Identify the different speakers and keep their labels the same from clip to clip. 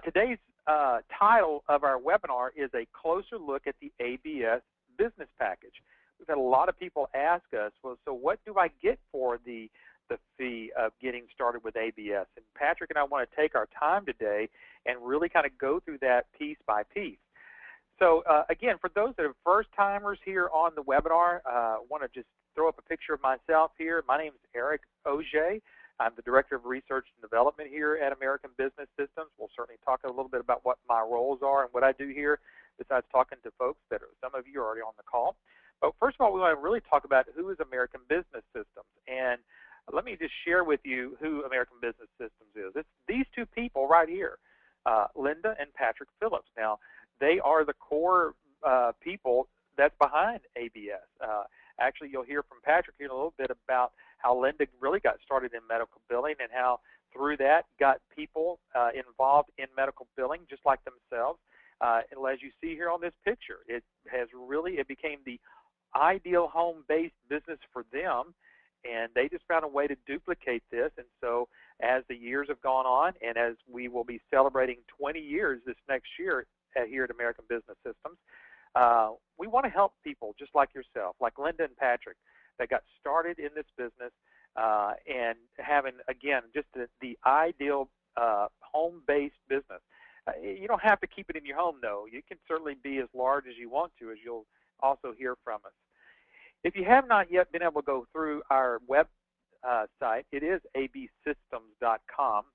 Speaker 1: Today's title of our webinar is a closer look at the ABS business package. We've had a lot of people ask us, well, so what do I get for the fee of getting started with ABS? And Patrick and I want to take our time today and really kind of go through that piece by piece. So again, for those that are first timers here on the webinar, I want to just throw up a picture of myself here. My name is Eric Auger. I'm the Director of Research and Development here at American Business Systems. We'll certainly talk a little bit about what my roles are and what I do here, besides talking to folks that some of you are already on the call. But first of all, we want to really talk about who is American Business Systems. And let me just share with you who American Business Systems is. It's these two people right here, Linda and Patrick Phillips. Now, they are the core people that's behind ABS. Actually, you'll hear from Patrick here in a little bit about how Linda really got started in medical billing and how through that got people involved in medical billing just like themselves. And as you see here on this picture, it became the ideal home-based business for them, and they just found a way to duplicate this. And so as the years have gone on, and as we will be celebrating 20 years this next year here at American Business Systems, we want to help people just like yourself, like Linda and Patrick, that got started in this business and having, again, just the ideal home-based business. You don't have to keep it in your home, though. You can certainly be as large as you want to, as you'll also hear from us. If you have not yet been able to go through our web site, it is absystems.com.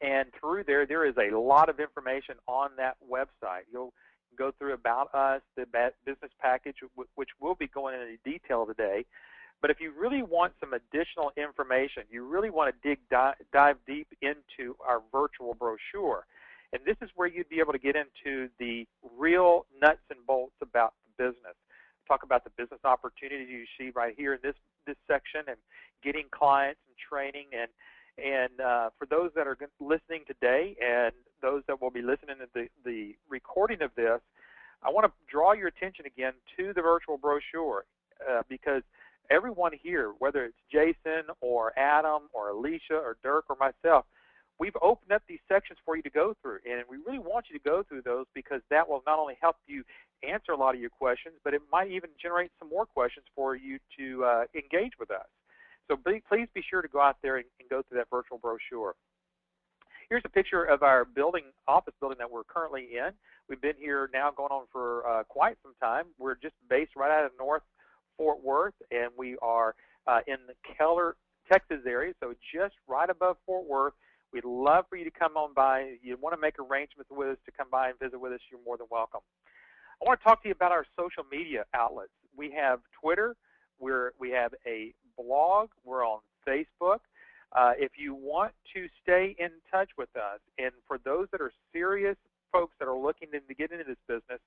Speaker 1: And through there is a lot of information on that website. You'll go through about us, the business package, which we'll be going into detail today. But if you really want some additional information, you really want to dive deep into our virtual brochure. And this is where you'd be able to get into the real nuts and bolts about the business. Talk about the business opportunities you see right here in this section, and getting clients and training. And for those that are listening today and those that will be listening to the recording of this, I want to draw your attention again to the virtual brochure because everyone here, whether it's Jason or Adam or Alicia or Dirk or myself, we've opened up these sections for you to go through, and we really want you to go through those because that will not only help you answer a lot of your questions, but it might even generate some more questions for you to engage with us. So please be sure to go out there and go through that virtual brochure. Here's a picture of our office building that we're currently in. We've been here now going on for quite some time. We're just based right out of North Fort Worth, and we are in the Keller, Texas area, so just right above Fort Worth. We'd love for you to come on by. You want to make arrangements with us to come by and visit with us, you're more than welcome. I want to talk to you about our social media outlets. We have Twitter. We have a blog. We're on Facebook. If you want to stay in touch with us, and for those that are serious folks that are looking to get into this business,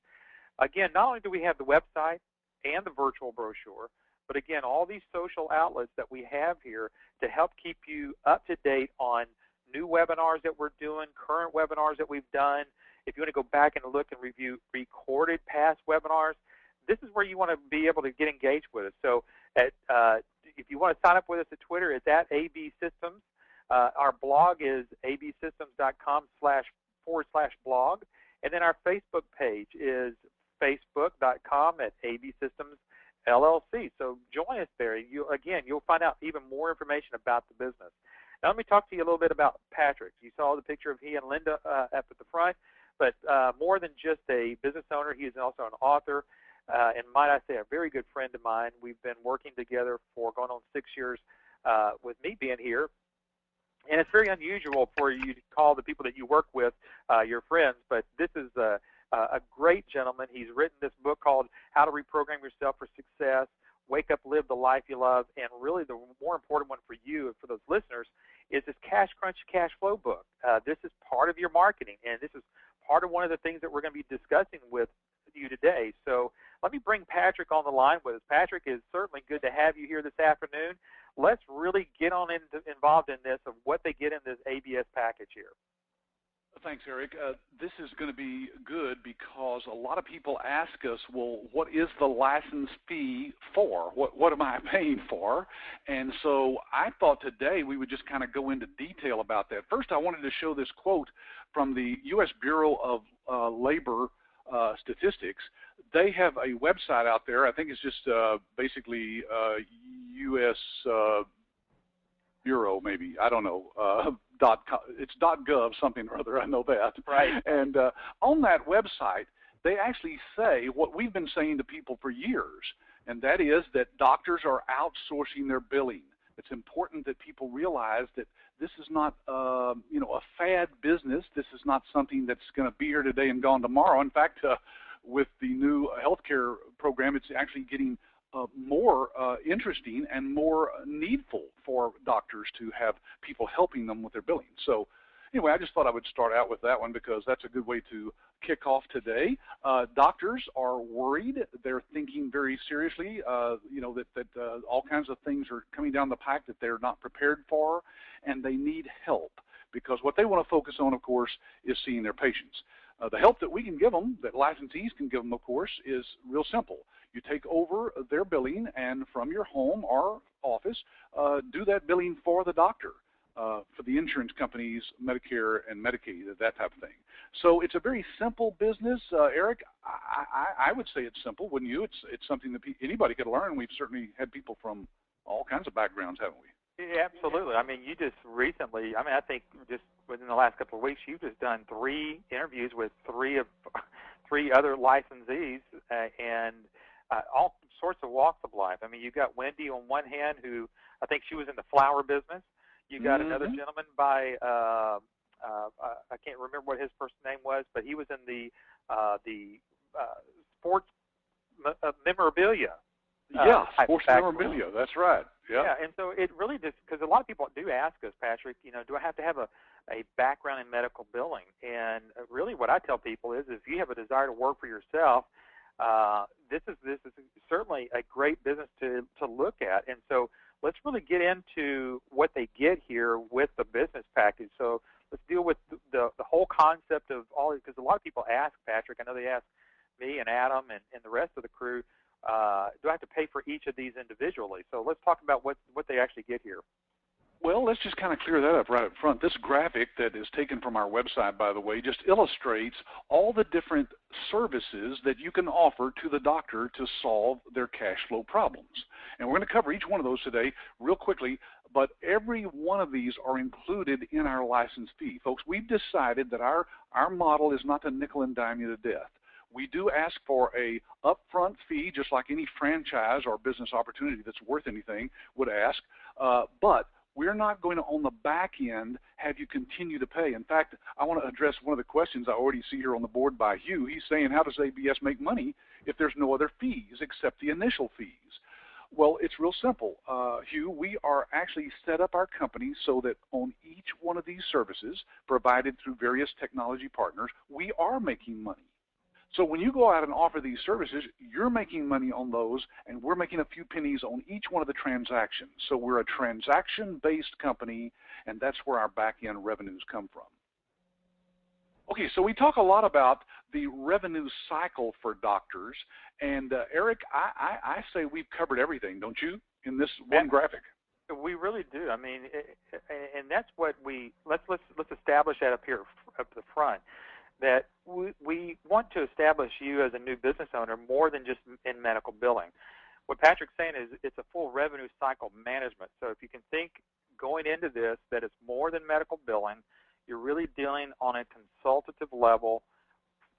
Speaker 1: again, not only do we have the website and the virtual brochure, but again, all these social outlets that we have here to help keep you up to date on new webinars that we're doing, current webinars that we've done. If you want to go back and look and review recorded past webinars, this is where you want to be able to get engaged with us. So if you want to sign up with us at Twitter, it's at AB Systems. Our blog is absystems.com/blog. And then our Facebook page is facebook.com at AB Systems LLC. So join us there. You'll find out even more information about the business. Now let me talk to you a little bit about Patrick. You saw the picture of he and Linda up at the front, but more than just a business owner, he is also an author. And might I say, a very good friend of mine. We've been working together for going on 6 years with me being here. And it's very unusual for you to call the people that you work with your friends, but this is a great gentleman. He's written this book called How to Reprogram Yourself for Success, Wake Up, Live the Life You Love, and really the more important one for you and for those listeners is this Cash Crunch Cash Flow book. This is part of your marketing, and this is part of one of the things that we're going to be discussing with you today. So let me bring Patrick on the line with us. Patrick, it's certainly good to have you here this afternoon. Let's really get on involved in this of what they get in this ABS package here.
Speaker 2: Thanks, Eric. This is going to be good because a lot of people ask us, well, what is the license fee for? What am I paying for? And so I thought today we would just kind of go into detail about that. First, I wanted to show this quote from the U.S. Bureau of Labor Statistics. They have a website out there. I think it's just basically U.S. Bureau, maybe, I don't know, it's .gov something or other, I know that.
Speaker 1: Right.
Speaker 2: And on that website, they actually say what we've been saying to people for years, and that is that doctors are outsourcing their billing. It's important that people realize that this is not, a fad business. This is not something that's going to be here today and gone tomorrow. In fact, with the new healthcare program, it's actually getting more interesting and more needful for doctors to have people helping them with their billing. So anyway, I just thought I would start out with that one because that's a good way to kick off today. Doctors are worried. They're thinking very seriously, that all kinds of things are coming down the pike that they're not prepared for, and they need help because what they want to focus on, of course, is seeing their patients. The help that we can give them, that licensees can give them, of course, is real simple. You take over their billing and from your home or office, do that billing for the doctor, for the insurance companies, Medicare and Medicaid, that type of thing. So it's a very simple business. Eric, I would say it's simple, wouldn't you? It's something that anybody could learn. We've certainly had people from all kinds of backgrounds, haven't we?
Speaker 1: Yeah, absolutely. I mean, you just recently, I think just within the last couple of weeks, you've just done 3 interviews with 3 other licensees and all sorts of walks of life. I mean, you got Wendy on one hand, who I think she was in the flower business. You got another gentleman by I can't remember what his first name was, but he was in the sports memorabilia.
Speaker 2: Sports memorabilia. That's right.
Speaker 1: Yeah, and so it really just, because a lot of people do ask us, Patrick, do I have to have a background in medical billing? And really what I tell people is if you have a desire to work for yourself, this is certainly a great business to look at. And so let's really get into what they get here with the business package. So let's deal with the whole concept of all, because a lot of people ask, Patrick, I know they ask me and Adam and the rest of the crew, do I have to pay for each of these individually? So let's talk about what they actually get here.
Speaker 2: Well, let's just kind of clear that up right up front. This graphic that is taken from our website, by the way, just illustrates all the different services that you can offer to the doctor to solve their cash flow problems. And we're going to cover each one of those today real quickly, but every one of these are included in our license fee. Folks, we've decided that our model is not to nickel and dime you to death. We do ask for a upfront fee, just like any franchise or business opportunity that's worth anything would ask, but we're not going to, on the back end, have you continue to pay. In fact, I want to address one of the questions I already see here on the board by Hugh. He's saying, how does ABS make money if there's no other fees except the initial fees? Well, it's real simple, Hugh. We are actually set up our company so that on each one of these services provided through various technology partners, we are making money. So when you go out and offer these services, you're making money on those, and we're making a few pennies on each one of the transactions. So we're a transaction-based company, and that's where our back-end revenues come from. Okay, so we talk a lot about the revenue cycle for doctors, and Eric, I say we've covered everything, don't you, in this one graphic?
Speaker 1: We really do. I mean, and that's what let's establish that up here, up the front, that we want to establish you as a new business owner more than just in medical billing. What Patrick's saying is it's a full revenue cycle management. So if you can think going into this that it's more than medical billing, you're really dealing on a consultative level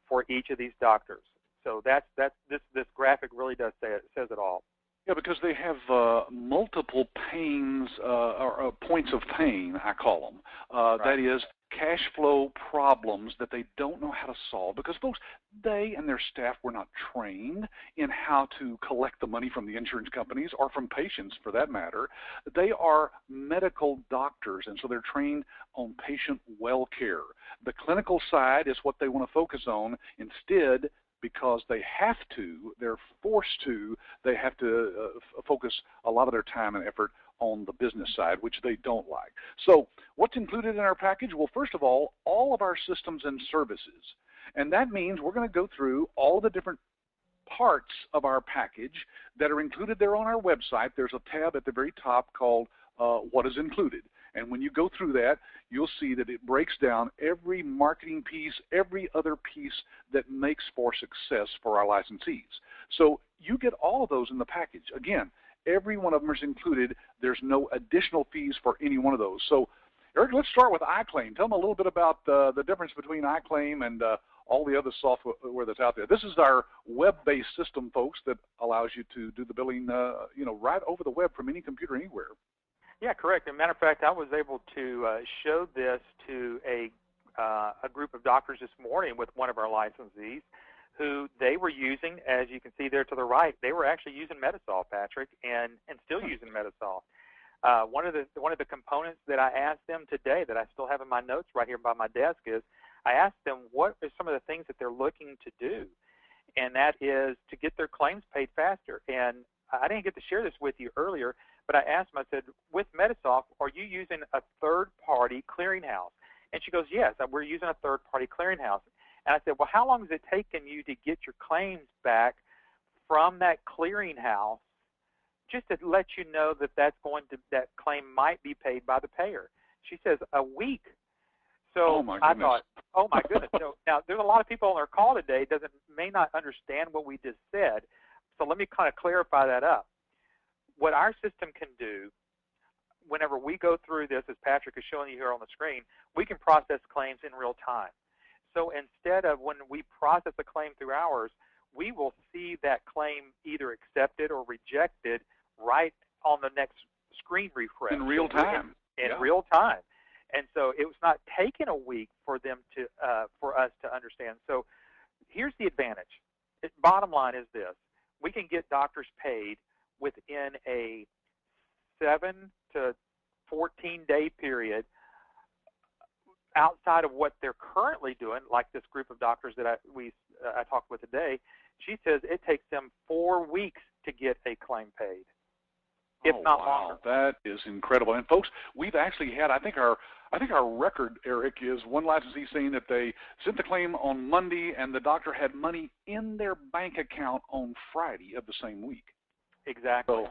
Speaker 1: for each of these doctors. So this graphic really does says it all.
Speaker 2: Yeah, because they have multiple pains or points of pain, I call them. Right. That is cash flow problems that they don't know how to solve because, folks, they and their staff were not trained in how to collect the money from the insurance companies or from patients, for that matter. They are medical doctors, and so they're trained on patient well care. The clinical side is what they want to focus on. Instead, because they have to, they're forced to, they have to focus a lot of their time and effort on the business side, which they don't like. So what's included in our package? Well, first of all of our systems and services. And that means we're going to go through all the different parts of our package that are included there on our website. There's a tab at the very top called What is Included. And when you go through that, you'll see that it breaks down every marketing piece, every other piece that makes for success for our licensees. So you get all of those in the package. Again, every one of them is included. There's no additional fees for any one of those. So, Eric, let's start with iClaim. Tell them a little bit about the difference between iClaim and all the other software that's out there. This is our web-based system, folks, that allows you to do the billing, right over the web from any computer anywhere.
Speaker 1: Yeah, correct. As a matter of fact, I was able to show this to a group of doctors this morning with one of our licensees who they were using, as you can see there to the right, they were actually using Metasol, Patrick, and still using Metasol. One of the components that I asked them today that I still have in my notes right here by my desk is I asked them what are some of the things that they're looking to do, and that is to get their claims paid faster. And I didn't get to share this with you earlier, but I asked them, I said, with Metasoft, are you using a third-party clearinghouse? And she goes, yes, we're using a third-party clearinghouse. And I said, well, how long has it taken you to get your claims back from that clearinghouse just to let you know that that claim might be paid by the payer? She says, a week. So I thought, oh, my goodness. So now, there's a lot of people on our call today that may not understand what we just said. So let me kind of clarify that up. What our system can do, whenever we go through this, as Patrick is showing you here on the screen, we can process claims in real time. So instead of when we process a claim through ours, we will see that claim either accepted or rejected right on the next screen refresh.
Speaker 2: In real time.
Speaker 1: In real time. And so it was not taking a week for them to, for us to understand. So here's the advantage. Bottom line is this. We can get doctors paid within a 7 to 14-day period outside of what they're currently doing, like this group of doctors that I talked with today. She says it takes them 4 weeks to get a claim paid, if not longer.
Speaker 2: That is incredible. And folks, we've actually had, I think our record, Eric, is one licensee saying that they sent the claim on Monday and the doctor had money in their bank account on Friday of the same week.
Speaker 1: Exactly.
Speaker 2: So,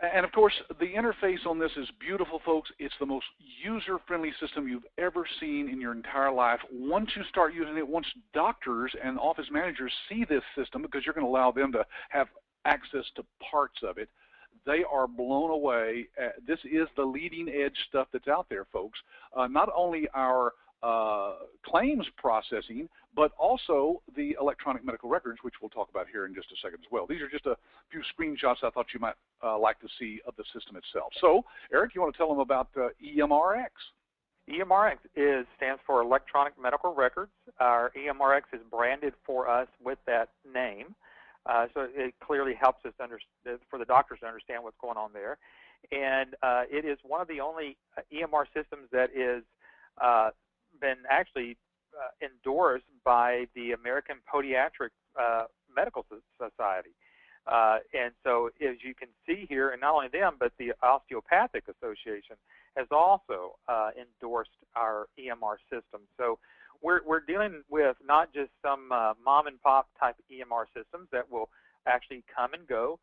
Speaker 2: and of course, the interface on this is beautiful, folks. It's the most user-friendly system you've ever seen in your entire life. Once you start using it, once doctors and office managers see this system, because you're going to allow them to have access to parts of it, they are blown away. This is the leading edge stuff that's out there, folks. Not only our claims processing, but also the electronic medical records, which we'll talk about here in just a second as well. These are just a few screenshots I thought you might like to see of the system itself. So, Eric, you want to tell them about EMRx?
Speaker 1: EMRx stands for Electronic Medical Records. Our EMRx is branded for us with that name. So it clearly helps us for the doctors to understand what's going on there. And it is one of the only EMR systems that is been actually endorsed by the American Podiatric Medical Society. And so as you can see here, and not only them, but the Osteopathic Association has also endorsed our EMR system. So we're dealing with not just some mom and pop type EMR systems that will actually come and go.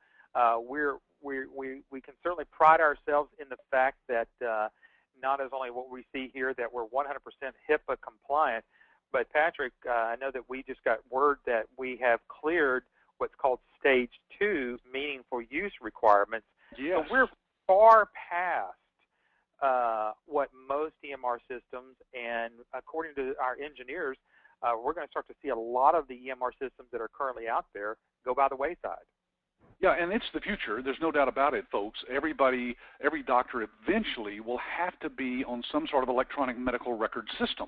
Speaker 1: We can certainly pride ourselves in the fact that not as only what we see here that we're 100% HIPAA compliant, but Patrick, I know that we just got word that we have cleared what's called Stage 2 meaningful use requirements.
Speaker 2: Yes.
Speaker 1: So we're far past what most EMR systems, and according to our engineers, we're going to start to see a lot of the EMR systems that are currently out there go by the wayside.
Speaker 2: Yeah, and it's the future. There's no doubt about it, folks. Every doctor eventually will have to be on some sort of electronic medical record system.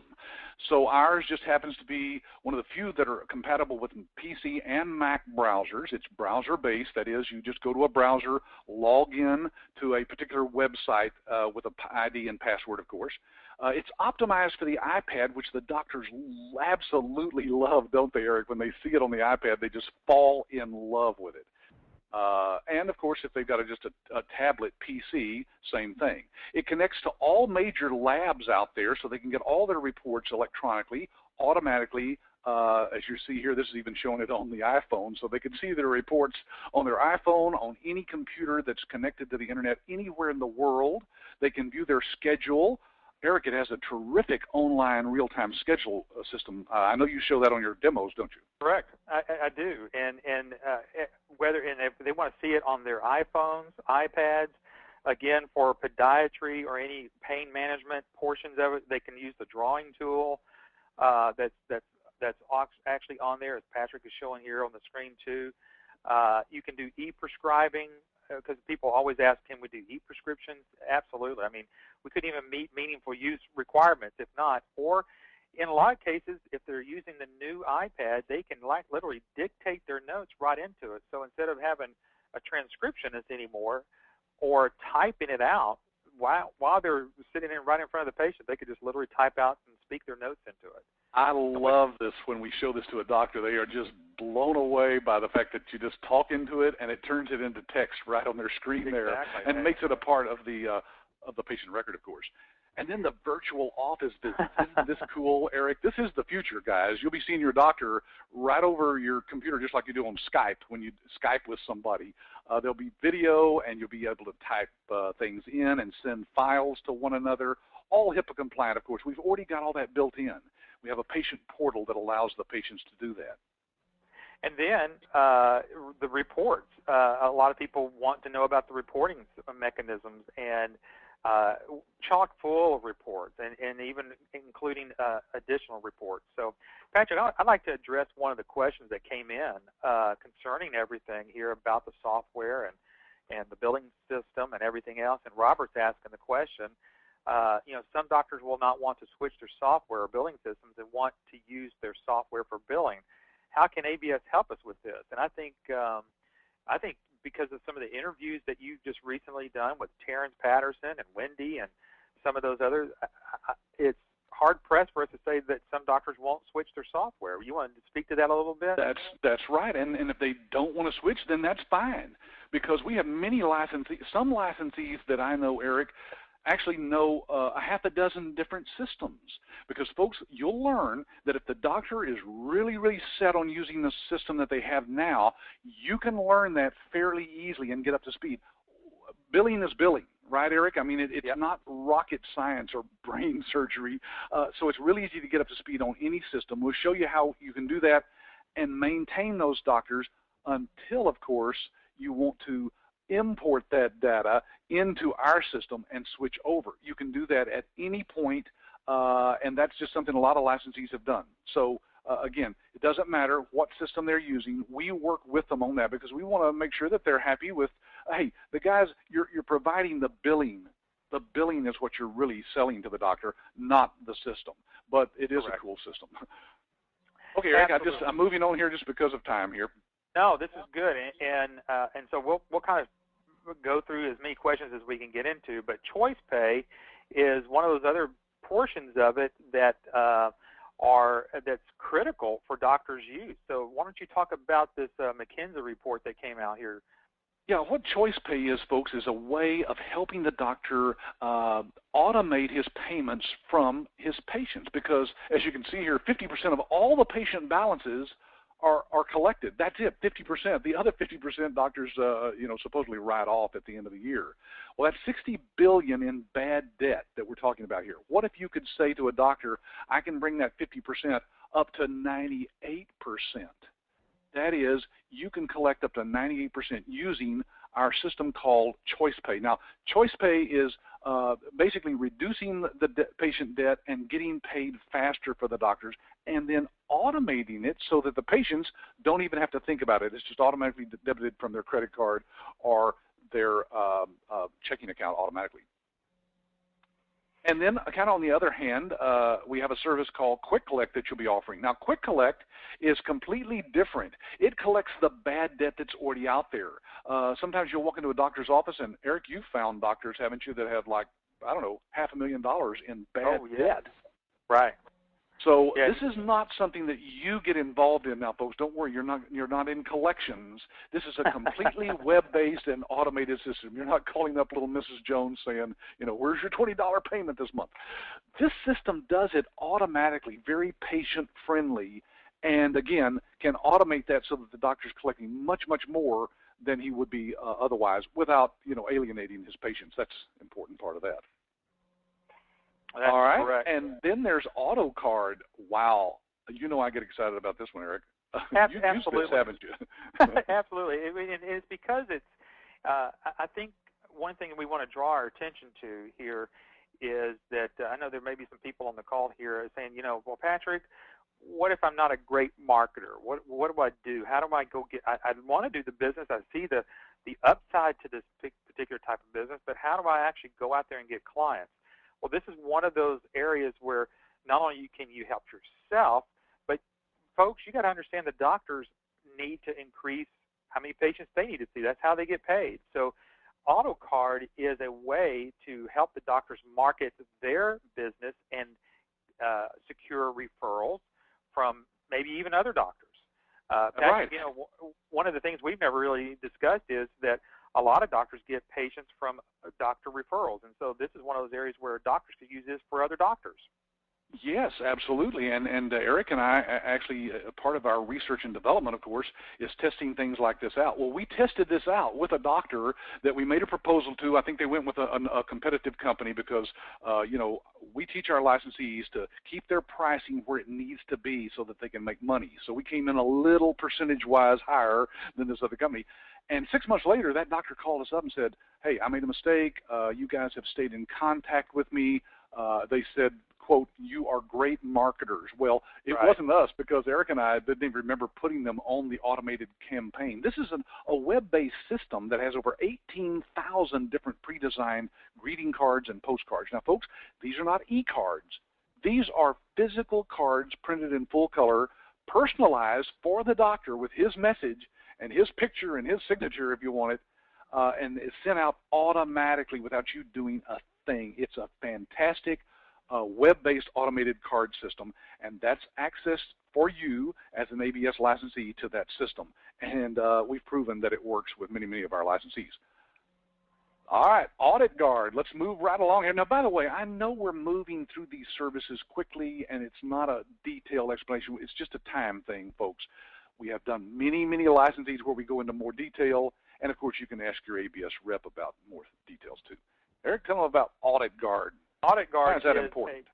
Speaker 2: So ours just happens to be one of the few that are compatible with PC and Mac browsers. It's browser-based. That is, you just go to a browser, log in to a particular website with an ID and password, of course. It's optimized for the iPad, which the doctors absolutely love, don't they, Eric? When they see it on the iPad, they just fall in love with it. And, of course, if they've got just a tablet PC, same thing. It connects to all major labs out there so they can get all their reports electronically, automatically. As you see here, this is even showing it on the iPhone, so they can see their reports on their iPhone, on any computer that's connected to the Internet anywhere in the world. They can view their schedule. Eric, it has a terrific online real-time schedule system. I know you show that on your demos, don't you?
Speaker 1: Correct. I do. And if they want to see it on their iPhones, iPads, again, for podiatry or any pain management portions of it, they can use the drawing tool that's actually on there, as Patrick is showing here on the screen too. You can do e-prescribing, because people always ask, can we do e-prescriptions? Absolutely. I mean, we couldn't even meet meaningful use requirements if not. Or in a lot of cases, if they're using the new iPad, they can literally dictate their notes right into it. So instead of having a transcriptionist anymore or typing it out while they're sitting in right in front of the patient, they could just literally type out and speak their notes into it.
Speaker 2: I love this when we show this to a doctor. They are just blown away by the fact that you just talk into it and it turns it into text right on their screen there, and makes it a part of the patient record, of course. And then the virtual office visits. Isn't this cool, Eric? This is the future, guys. You'll be seeing your doctor right over your computer just like you do on Skype when you Skype with somebody. There'll be video, and you'll be able to type things in and send files to one another, all HIPAA compliant, of course. We've already got all that built in. We have a patient portal that allows the patients to do that.
Speaker 1: And then the reports. A lot of people want to know about the reporting mechanisms, and chock full of reports, and even including additional reports. So, Patrick, I'd like to address one of the questions that came in concerning everything here about the software and the billing system and everything else. And Robert's asking the question, some doctors will not want to switch their software or billing systems and want to use their software for billing. How can ABS help us with this? And I think because of some of the interviews that you've just recently done with Terrence Patterson and Wendy and some of those others, it's hard-pressed for us to say that some doctors won't switch their software. You want to speak to that a little bit?
Speaker 2: That's right. And if they don't want to switch, then that's fine, because we have many licensees. Some licensees that I know, Eric, actually know a half a dozen different systems, because folks, you'll learn that if the doctor is really, really set on using the system that they have now, you can learn that fairly easily and get up to speed. Billing is billing, right, Eric? I mean, it's not rocket science or brain surgery, so it's really easy to get up to speed on any system. We'll show you how you can do that and maintain those doctors until, of course, you want to import that data into our system and switch over. You can do that at any point, and that's just something a lot of licensees have done. So again, it doesn't matter what system they're using. We work with them on that because we want to make sure that they're happy with, hey, the guys, you're providing the billing. The billing is what you're really selling to the doctor, not the system. But it is a cool system. Okay, Eric, I'm moving on here just because of time here.
Speaker 1: No, this is good, and so we'll kind of go through as many questions as we can get into. But choice pay is one of those other portions of it that that's critical for doctors' use. So why don't you talk about this McKinsey report that came out here?
Speaker 2: Yeah, what choice pay is, folks, is a way of helping the doctor automate his payments from his patients, because as you can see here, 50% of all the patient balances are collected. That's it, 50%. The other 50% doctors, supposedly write off at the end of the year. Well, that's $60 billion in bad debt that we're talking about here. What if you could say to a doctor, I can bring that 50% up to 98%? That is, you can collect up to 98% using our system called choice pay. Now, choice pay is basically reducing the patient debt and getting paid faster for the doctors, and then automating it so that the patients don't even have to think about it. It's just automatically debited from their credit card or their checking account automatically. And then, kind of on the other hand, we have a service called Quick Collect that you'll be offering. Now, Quick Collect is completely different. It collects the bad debt that's already out there. Sometimes you'll walk into a doctor's office, and Eric, you've found doctors, haven't you, that have like, I don't know, $500,000 in bad debt.
Speaker 1: Right.
Speaker 2: So this is not something that you get involved in now, folks. Don't worry, you're not in collections. This is a completely web-based and automated system. You're not calling up little Mrs. Jones saying, where's your $20 payment this month? This system does it automatically, very patient-friendly, and again, can automate that so that the doctor's collecting much, much more than he would be otherwise without, alienating his patients. That's an important part of that.
Speaker 1: That's
Speaker 2: all right,
Speaker 1: correct.
Speaker 2: And then there's AutoCard. Wow, I get excited about this one, Eric.
Speaker 1: Absolutely.
Speaker 2: You used this, haven't you?
Speaker 1: Absolutely. It's because it's. I think one thing we want to draw our attention to here is that I know there may be some people on the call here saying, well, Patrick, what if I'm not a great marketer? What do I do? How do I go get? I want to do the business. I see the upside to this particular type of business, but how do I actually go out there and get clients? Well, this is one of those areas where not only can you help yourself, but folks, you got to understand the doctors need to increase how many patients they need to see. That's how they get paid. So AutoCard is a way to help the doctors market their business and secure referrals from maybe even other doctors.
Speaker 2: Right.
Speaker 1: One of the things we've never really discussed is that a lot of doctors get patients from doctor referrals, and so this is one of those areas where doctors could use this for other doctors.
Speaker 2: Yes, absolutely. And Eric and I actually, part of our research and development, of course, is testing things like this out. Well, we tested this out with a doctor that we made a proposal to. I think they went with a competitive company because, we teach our licensees to keep their pricing where it needs to be so that they can make money. So we came in a little percentage-wise higher than this other company. And 6 months later, that doctor called us up and said, hey, I made a mistake. You guys have stayed in contact with me. They said, quote, you are great marketers. Well, it wasn't us because Eric and I didn't even remember putting them on the automated campaign. This is a web-based system that has over 18,000 different pre-designed greeting cards and postcards. Now, folks, these are not e-cards. These are physical cards printed in full color, personalized for the doctor with his message and his picture and his signature if you want it, and it's sent out automatically without you doing a thing. It's a fantastic web-based automated card system, and that's access for you as an ABS licensee to that system. And we've proven that it works with many, many of our licensees. All right, Audit Guard. Let's move right along here. Now, by the way, I know we're moving through these services quickly, and it's not a detailed explanation. It's just a time thing, folks. We have done many, many licensees where we go into more detail, and, of course, you can ask your ABS rep about more details, too. Eric, tell them about Audit Guard.
Speaker 1: Audit Guard
Speaker 2: Why is that important?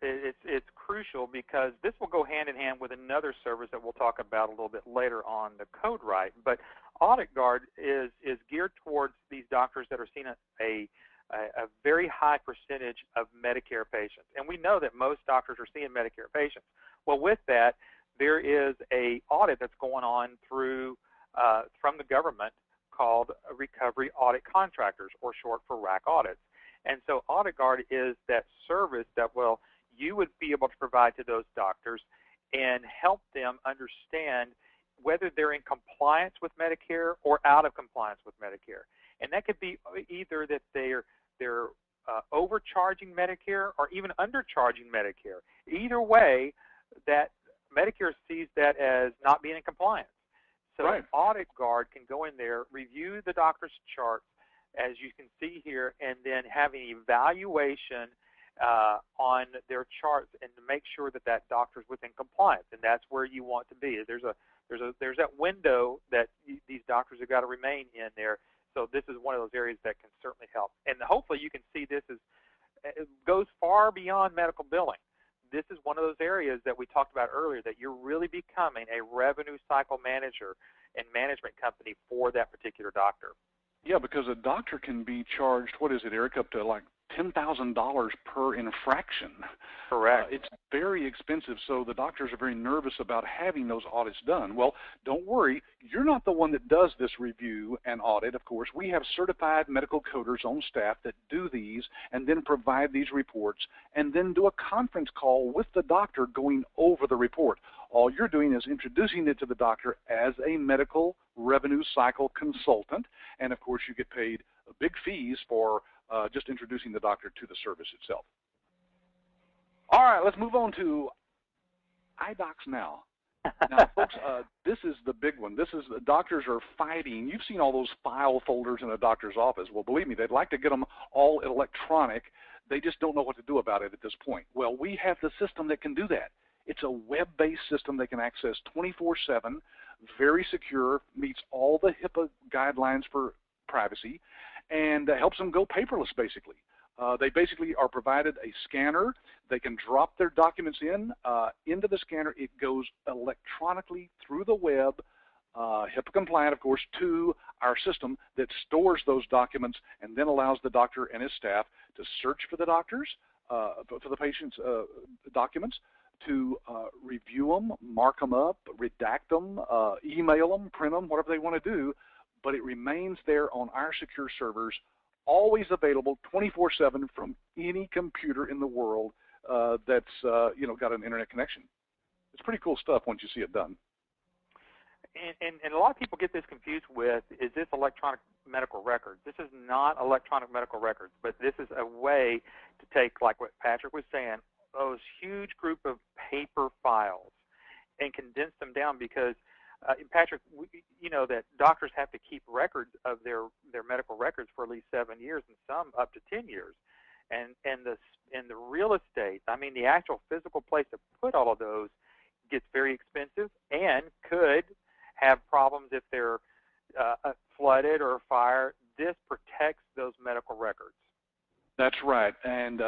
Speaker 1: It's crucial because this will go hand in hand with another service that we'll talk about a little bit later on, the Code Right. But Audit Guard is geared towards these doctors that are seeing a very high percentage of Medicare patients. And we know that most doctors are seeing Medicare patients. Well, with that, there is a audit that's going on through from the government called Recovery Audit Contractors, or short for RAC audits. And so Audit Guard is that service that you would be able to provide to those doctors and help them understand whether they're in compliance with Medicare or out of compliance with Medicare. And that could be either that they're overcharging Medicare or even undercharging Medicare. Either way, that Medicare sees that as not being in compliance. So Audit Guard can go in there, review the doctor's charts, as you can see here, and then have an evaluation on their charts and to make sure that that doctor's within compliance, and that's where you want to be. There's that window that these doctors have got to remain in there. So this is one of those areas that can certainly help, and hopefully you can see this it goes far beyond medical billing. This is one of those areas that we talked about earlier, that you're really becoming a revenue cycle manager and management company for that particular doctor.
Speaker 2: Yeah, because a doctor can be charged, what is it, Eric, up to like $10,000 per infraction.
Speaker 1: Correct.
Speaker 2: It's very expensive, so the doctors are very nervous about having those audits done. Well, don't worry. You're not the one that does this review and audit, of course. We have certified medical coders on staff that do these and then provide these reports and then do a conference call with the doctor going over the report. All you're doing is introducing it to the doctor as a medical revenue cycle consultant, and, of course, you get paid big fees for just introducing the doctor to the service itself. All right, let's move on to iDocs Now. Now, folks, this is the big one. This is the doctors are fighting. You've seen all those file folders in a doctor's office. Well, believe me, they'd like to get them all electronic. They just don't know what to do about it at this point. Well, we have the system that can do that. It's a web-based system they can access 24/7, very secure, meets all the HIPAA guidelines for privacy, and helps them go paperless, basically. They basically are provided a scanner. They can drop their documents into the scanner. It goes electronically through the web, HIPAA compliant, of course, to our system that stores those documents and then allows the doctor and his staff to search for the doctors, for the patient's documents, to review them, mark them up, redact them, email them, print them, whatever they want to do, but it remains there on our secure servers, always available 24/7 from any computer in the world that's got an internet connection. It's pretty cool stuff once you see it done.
Speaker 1: And a lot of people get this confused with, is this electronic medical records? This is not electronic medical records, but this is a way to take, like what Patrick was saying, those huge group of paper files and condense them down, because Patrick, you know that doctors have to keep records of their medical records for at least 7 years, and some up to 10 years. And the real estate, I mean, the actual physical place to put all of those gets very expensive and could have problems if they're flooded or fire. This protects those medical records.
Speaker 2: That's right. And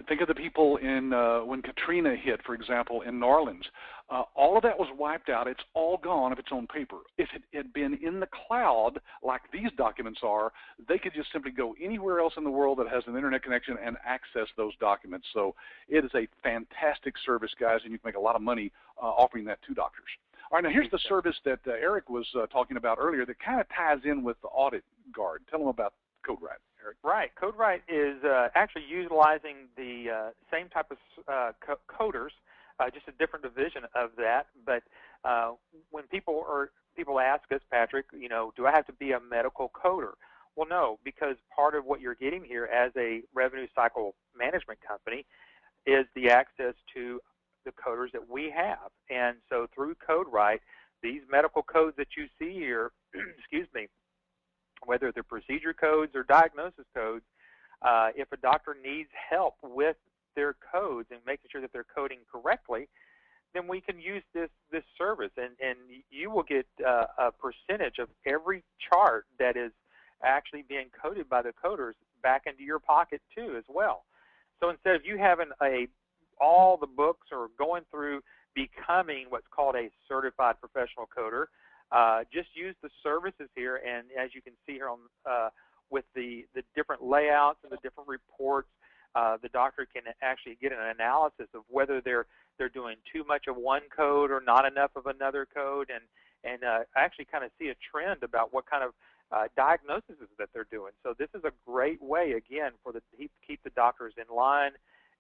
Speaker 2: think of the people in when Katrina hit, for example, in New Orleans. All of that was wiped out. It's all gone if it's on paper. If it had been in the cloud, like these documents are, they could just simply go anywhere else in the world that has an internet connection and access those documents. So it is a fantastic service, guys, and you can make a lot of money offering that to doctors. All right, now here's the service that Eric was talking about earlier that kind of ties in with the Audit Guard. Tell them about CodeWrite, Eric.
Speaker 1: Right. CodeWrite is actually utilizing the same type of coders, just a different division of that. But when people ask us, Patrick, do I have to be a medical coder? Well, no, because part of what you're getting here as a revenue cycle management company is the access to the coders that we have. And so through CodeWrite, these medical codes that you see here, excuse me, whether they're procedure codes or diagnosis codes, if a doctor needs help with their codes and making sure that they're coding correctly, then we can use this service, and you will get a percentage of every chart that is actually being coded by the coders back into your pocket too as well. So instead of you having all the books or going through becoming what's called a certified professional coder, just use the services here, and as you can see here on with the different layouts and the different reports, the doctor can actually get an analysis of whether they're doing too much of one code or not enough of another code, and actually kind of see a trend about what kind of diagnoses that they're doing. So this is a great way, again, for keep the doctors in line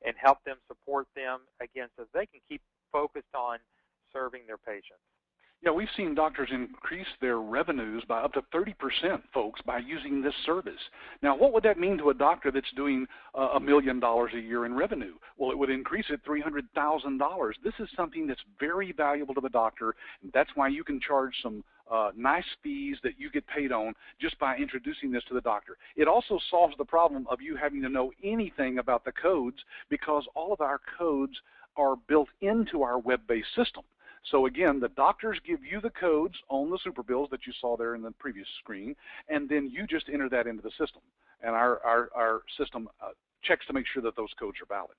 Speaker 1: and help them, support them, again, so they can keep focused on serving their patients.
Speaker 2: Yeah, we've seen doctors increase their revenues by up to 30%, folks, by using this service. Now, what would that mean to a doctor that's doing $1 million a year in revenue? Well, it would increase it $300,000. This is something that's very valuable to the doctor, and that's why you can charge some nice fees that you get paid on just by introducing this to the doctor. It also solves the problem of you having to know anything about the codes, because all of our codes are built into our web-based system. So again, the doctors give you the codes on the super bills that you saw there in the previous screen, and then you just enter that into the system. And our system checks to make sure that those codes are valid.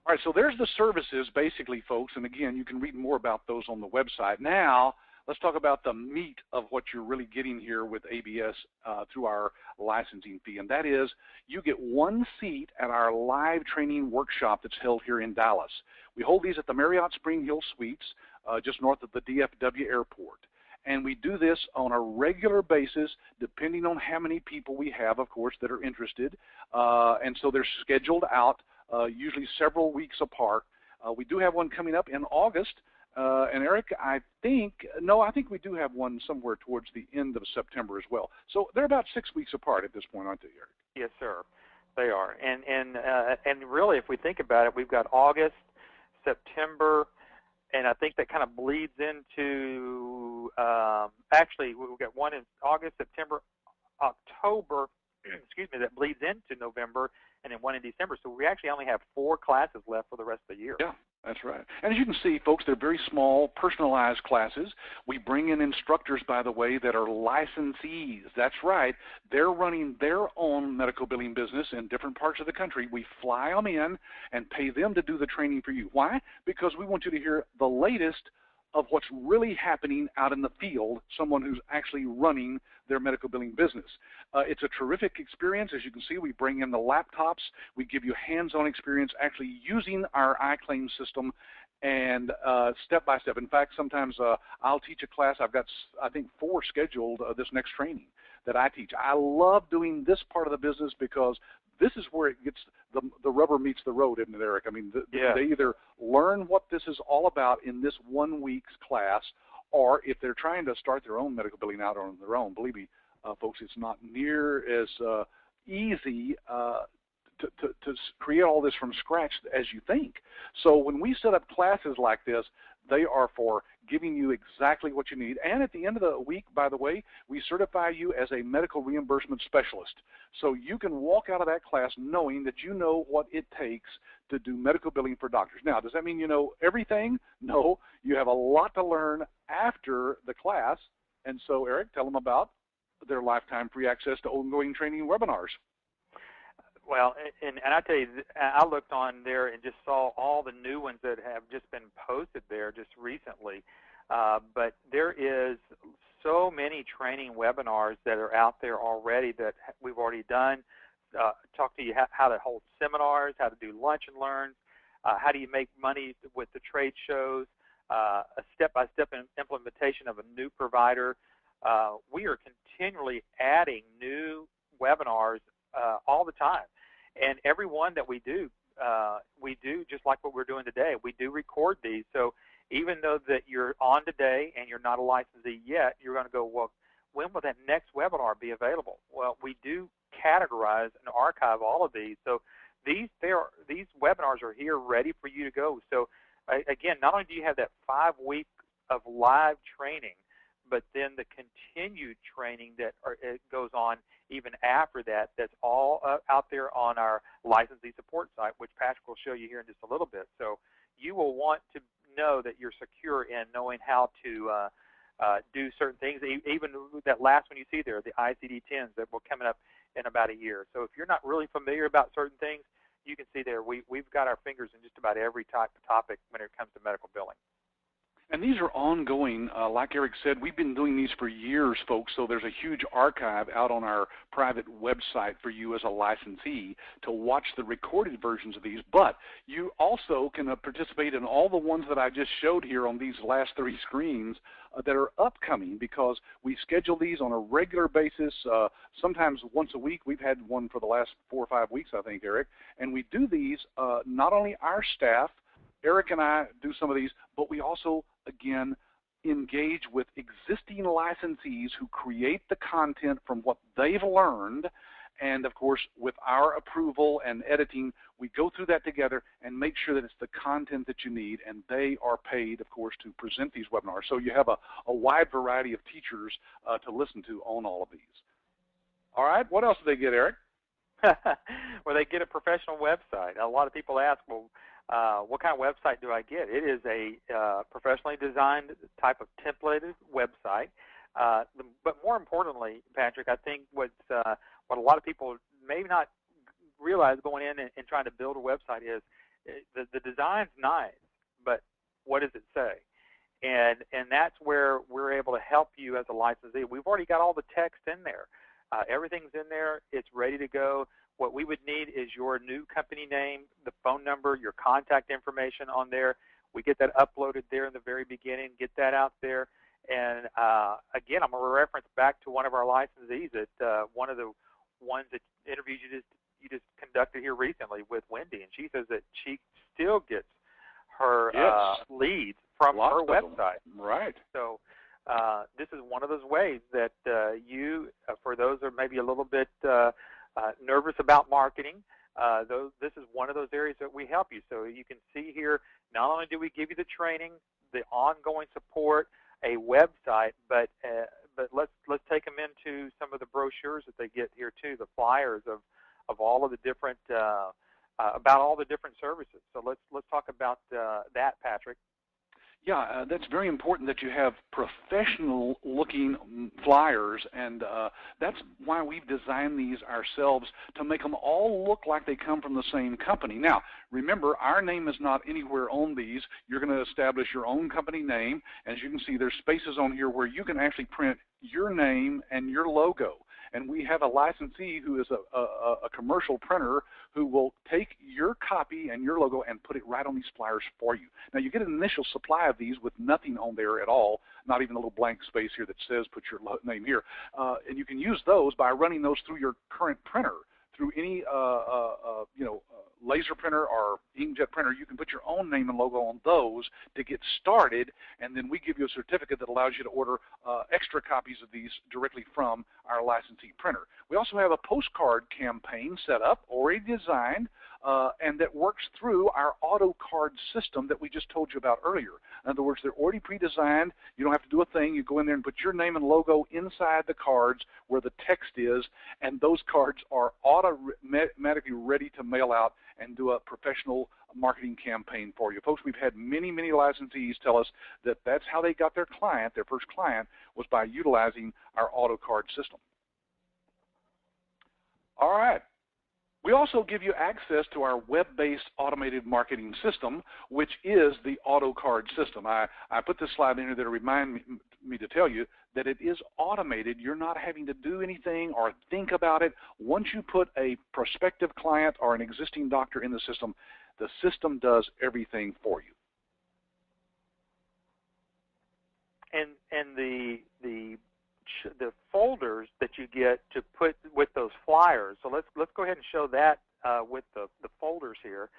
Speaker 2: All right, so there's the services basically, folks, and again, you can read more about those on the website. Now, let's talk about the meat of what you're really getting here with ABS through our licensing fee, and that is you get one seat at our live training workshop that's held here in Dallas. We hold these at the Marriott Spring Hill Suites just north of the DFW airport, and we do this on a regular basis depending on how many people we have, of course, that are interested, and so they're scheduled out usually several weeks apart. We do have one coming up in August. And Eric, I think we do have one somewhere towards the end of September as well. So they're about 6 weeks apart at this point, aren't they, Eric?
Speaker 1: Yes, sir. They are, and really, if we think about it, we've got August, September, and I think that kind of bleeds into. Actually, we've got one in August, September, October. Excuse me, that bleeds into November, and then one in December. So we actually only have 4 classes left for the rest of the year.
Speaker 2: Yeah, that's right. And as you can see, folks, they're very small, personalized classes. We bring in instructors, by the way, that are licensees. That's right. They're running their own medical billing business in different parts of the country. We fly them in and pay them to do the training for you. Why? Because we want you to hear the latest of what's really happening out in the field, someone who's actually running their medical billing business. It's a terrific experience. As you can see, we bring in the laptops. We give you hands-on experience actually using our iClaim system and step by step. In fact, sometimes I'll teach a class. I've got, I think, 4 scheduled this next training that I teach. I love doing this part of the business because this is where it gets the rubber meets the road, isn't it, Eric? I mean, they either learn what this is all about in this 1 week's class, or if they're trying to start their own medical billing out on their own, believe me, folks, it's not near as easy to create all this from scratch as you think. So when we set up classes like this, they are for giving you exactly what you need. And at the end of the week, by the way, we certify you as a medical reimbursement specialist. So you can walk out of that class knowing that you know what it takes to do medical billing for doctors. Now, does that mean you know everything? No. You have a lot to learn after the class. And so, Eric, tell them about their lifetime free access to ongoing training webinars.
Speaker 1: Well, and I tell you, I looked on there and just saw all the new ones that have just been posted there just recently. But there is so many training webinars that are out there already that we've already done. Talk to you how to hold seminars, how to do lunch and learns, how do you make money with the trade shows, a step-by-step implementation of a new provider. We are continually adding new webinars all the time. And every one that we do just like what we're doing today. We do record these. So even though that you're on today and you're not a licensee yet, you're going to go, well, when will that next webinar be available? Well, we do categorize and archive all of these. So these webinars are here ready for you to go. So again, not only do you have that 5 week of live training, but then the continued training that it goes on even after that, that's all out there on our licensee support site, which Patrick will show you here in just a little bit. So you will want to know that you're secure in knowing how to do certain things, even that last one you see there, the ICD-10s that will coming up in about a year. So if you're not really familiar about certain things, you can see there we've got our fingers in just about every type of topic when it comes to medical billing.
Speaker 2: And these are ongoing. Like Eric said, we've been doing these for years, folks, so there's a huge archive out on our private website for you as a licensee to watch the recorded versions of these. But you also can participate in all the ones that I just showed here on these last 3 screens that are upcoming, because we schedule these on a regular basis, sometimes once a week. We've had one for the last 4 or 5 weeks, I think, Eric. And we do these, not only our staff, Eric and I do some of these, but we also, again, engage with existing licensees who create the content from what they've learned. And, of course, with our approval and editing, we go through that together and make sure that it's the content that you need, and they are paid, of course, to present these webinars. So you have a wide variety of teachers to listen to on all of these. All right, what else do they get, Eric?
Speaker 1: Well, they get a professional website. A lot of people ask, well, what kind of website do I get? It is a professionally designed type of templated website. But more importantly, Patrick, I think what a lot of people may not realize going in and trying to build a website is the design's nice, but what does it say? And that's where we're able to help you as a licensee. We've already got all the text in there. Everything's in there. It's ready to go. What we would need is your new company name, the phone number, your contact information on there. We get that uploaded there in the very beginning, get that out there. And again, I'm going to reference back to one of our licensees at one of the ones that interviews you just conducted here recently with Wendy, and she says that she still gets her leads from her website.
Speaker 2: Right.
Speaker 1: So this is one of those ways that you, for those that are maybe a little bit nervous about marketing, this is one of those areas that we help you. So you can see here, not only do we give you the training, the ongoing support, a website, but let's take them into some of the brochures that they get here too, the flyers of all of the different about all the different services. So let's talk about that, Patrick.
Speaker 2: Yeah, that's very important that you have professional-looking flyers, and that's why we've designed these ourselves to make them all look like they come from the same company. Now, remember, our name is not anywhere on these. You're going to establish your own company name. As you can see, there's spaces on here where you can actually print your name and your logo. And we have a licensee who is a commercial printer who will take your copy and your logo and put it right on these flyers for you. Now, you get an initial supply of these with nothing on there at all, not even a little blank space here that says put your name here. And you can use those by running those through your current printer. Through any laser printer or inkjet printer, you can put your own name and logo on those to get started, and then we give you a certificate that allows you to order extra copies of these directly from our licensee printer. We also have a postcard campaign set up, already designed, and that works through our auto card system that we just told you about earlier. In other words, they're already pre-designed. You don't have to do a thing. You go in there and put your name and logo inside the cards where the text is, and those cards are automatically ready to mail out and do a professional marketing campaign for you. Folks, we've had many, many licensees tell us that that's how they got their client, their first client, was by utilizing our auto card system. All right. We also give you access to our web-based automated marketing system, which is the AutoCard system. I put this slide in here to remind me to tell you that it is automated. You're not having to do anything or think about it. Once you put a prospective client or an existing doctor in the system does everything for you.
Speaker 1: And the folders that you get to put with those flyers. So let's go ahead and show that with the folders here.